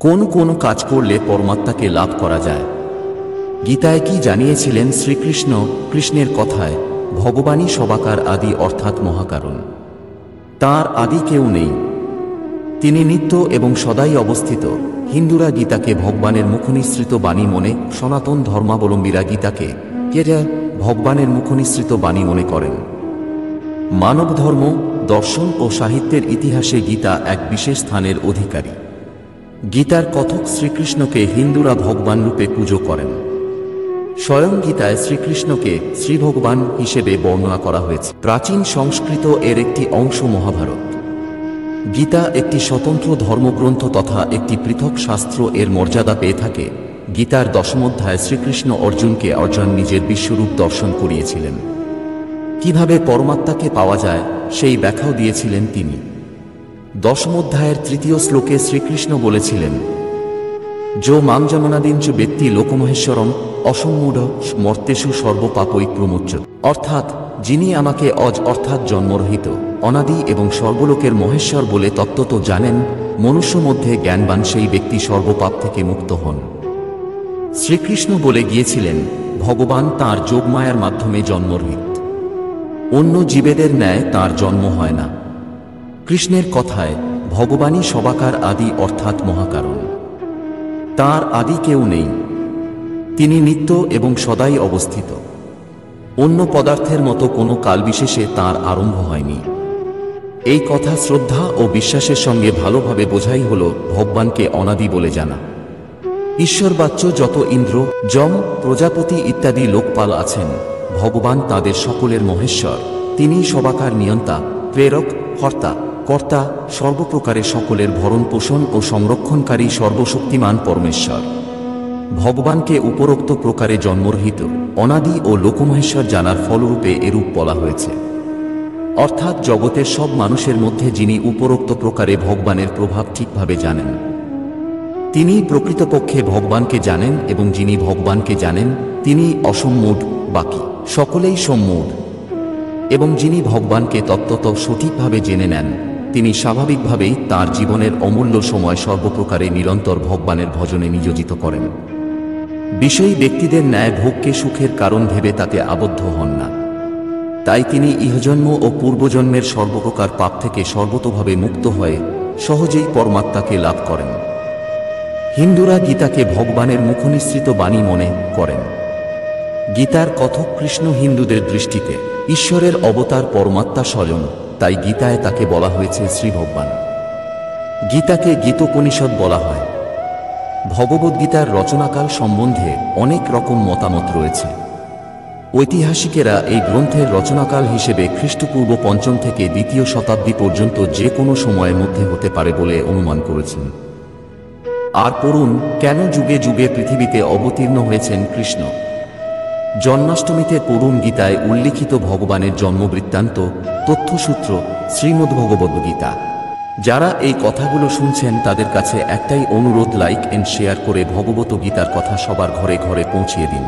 কোন কোন কাজ করলে পরমাত্মাকে লাভ করা যায়। গীতায় কি জানিয়েছিলেন শ্রীকৃষ্ণ? কৃষ্ণের কথায় ভগবানই সবাকার আদি অর্থাৎ মহাকারণ। তাঁর আদি কেউ নেই, তিনি নিত্য এবং সদাই অবস্থিত। হিন্দুরা গীতাকে ভগবানের মুখনিসৃত বাণী মনে, সনাতন ধর্মাবলম্বীরা গীতাকে ভগবানের মুখনিসৃত বাণী মনে করেন। মানব ধর্ম, দর্শন ও সাহিত্যের ইতিহাসে গীতা এক বিশেষ স্থানের অধিকারী। গীতার কথক শ্রীকৃষ্ণকে হিন্দুরা ভগবান রূপে পুজো করেন। স্বয়ং গীতায় শ্রীকৃষ্ণকে শ্রীভগবান হিসেবে বর্ণনা করা হয়েছে। প্রাচীন সংস্কৃত এর একটি অংশ মহাভারত। গীতা একটি স্বতন্ত্র ধর্মগ্রন্থ তথা একটি পৃথক শাস্ত্র। এর মর্যাদা পেয়ে থাকে। গীতার দশমোধ্যায় শ্রীকৃষ্ণ অর্জুনকে নিজের বিশ্বরূপ দর্শন করিয়েছিলেন। কিভাবে পরমাত্মাকে পাওয়া যায় সেই ব্যাখ্যাও দিয়েছিলেন তিনি। দশমোধ্যায়ের তৃতীয় শ্লোকে শ্রীকৃষ্ণ বলেছিলেন, যো মাং যমনাদিঞ্চ ব্যক্তি লোকমহেশ্বরম অসম্মূঢ় মর্তেষু সর্বপাপৈ প্রমুচ্যত। অর্থাৎ যিনি আমাকে অর্থাৎ জন্মরহিত, অনাদি এবং সর্বলোকের মহেশ্বর বলে তত্ত্বত জানেন, মনুষ্য মধ্যে জ্ঞানবান সেই ব্যক্তি সর্বপাপ থেকে মুক্ত হন। শ্রীকৃষ্ণ বলে গিয়েছিলেন ভগবান তাঁর যোগমায়ার মাধ্যমে জন্মরহিত, অন্য জীবেদের ন্যায় তাঁর জন্ম হয় না। কৃষ্ণের কথায় ভগবানই সবাকার আদি অর্থাৎ মহাকারণ। তাঁর আদি কেউ নেই, তিনি নিত্য এবং সদাই অবস্থিত। অন্য পদার্থের মতো কোনো কালবিশেষে তাঁর আরম্ভ হয়নি। এই কথা শ্রদ্ধা ও বিশ্বাসের সঙ্গে ভালোভাবে বোঝাই হল ভগবানকে অনাদি বলে জানা। ঈশ্বরবাচ্য যত ইন্দ্র, যম, প্রজাপতি ইত্যাদি লোকপাল আছেন, ভগবান তাদের সকলের মহেশ্বর। তিনিই সবাকার নিয়ন্তা, প্রেরক, হর্তা, কর্তা, সর্বপ্রকারে সকলের ভরণ পোষণ ও সংরক্ষণকারী সর্বশক্তিমান পরমেশ্বর। ভগবানকে উপরোক্ত প্রকারে জন্মরহিত, অনাদি ও লোকমহেশ্বর জানার ফলরূপে এরূপ বলা হয়েছে। অর্থাৎ জগতের সব মানুষের মধ্যে যিনি উপরোক্ত প্রকারে ভগবানের প্রভাব ঠিকভাবে জানেন, তিনি প্রকৃতপক্ষে ভগবানকে জানেন, এবং যিনি ভগবানকে জানেন তিনি অসম্মূঢ়, বাকি সকলেই সম্মূঢ়। এবং যিনি ভগবানকে তত্ত্বত সঠিকভাবে জেনে নেন, তিনি স্বাভাবিকভাবেই তাঁর জীবনের অমূল্য সময় সর্বপ্রকারে নিরন্তর ভগবানের ভজনে নিয়োজিত করেন। বিষয়ী ব্যক্তিদের ন্যায় ভোগকে সুখের কারণ ভেবে তাতে আবদ্ধ হন না। তাই তিনি ইহজন্ম ও পূর্বজন্মের সর্বপ্রকার পাপ থেকে সর্বতোভাবে মুক্ত হয়ে সহজেই পরমাত্মাকে লাভ করেন। হিন্দুরা গীতাকে ভগবানের মুখনিসৃত বাণী মনে করেন। গীতার কথক কৃষ্ণ হিন্দুদের দৃষ্টিতে ঈশ্বরের অবতার, পরমাত্মা স্বয়ং। তাই গীতায় তাকে বলা হয়েছে শ্রীভগবান। গীতাকে গীতোপনিষদ বলা হয়। ভগবদ্গীতার রচনাকাল সম্বন্ধে অনেক রকম মতামত রয়েছে। ঐতিহাসিকেরা এই গ্রন্থের রচনাকাল হিসেবে খ্রিস্টপূর্ব ৫ম থেকে ২য় শতাব্দী পর্যন্ত যে কোনো সময়ের মধ্যে হতে পারে বলে অনুমান করেছেন। আর পড়ুন কেন যুগে যুগে পৃথিবীতে অবতীর্ণ হয়েছেন কৃষ্ণ। জন্মাষ্টমীতে পড়ুন গীতায় উল্লিখিত ভগবানের জন্মবৃত্তান্ত, তথ্যসূত্র, শ্রীমদ্ভগবদ্গীতা। যারা এই কথাগুলো শুনছেন তাদের কাছে একটাই অনুরোধ, লাইক এন্ড শেয়ার করে ভগবত গীতার কথা সবার ঘরে ঘরে পৌঁছিয়ে দিন।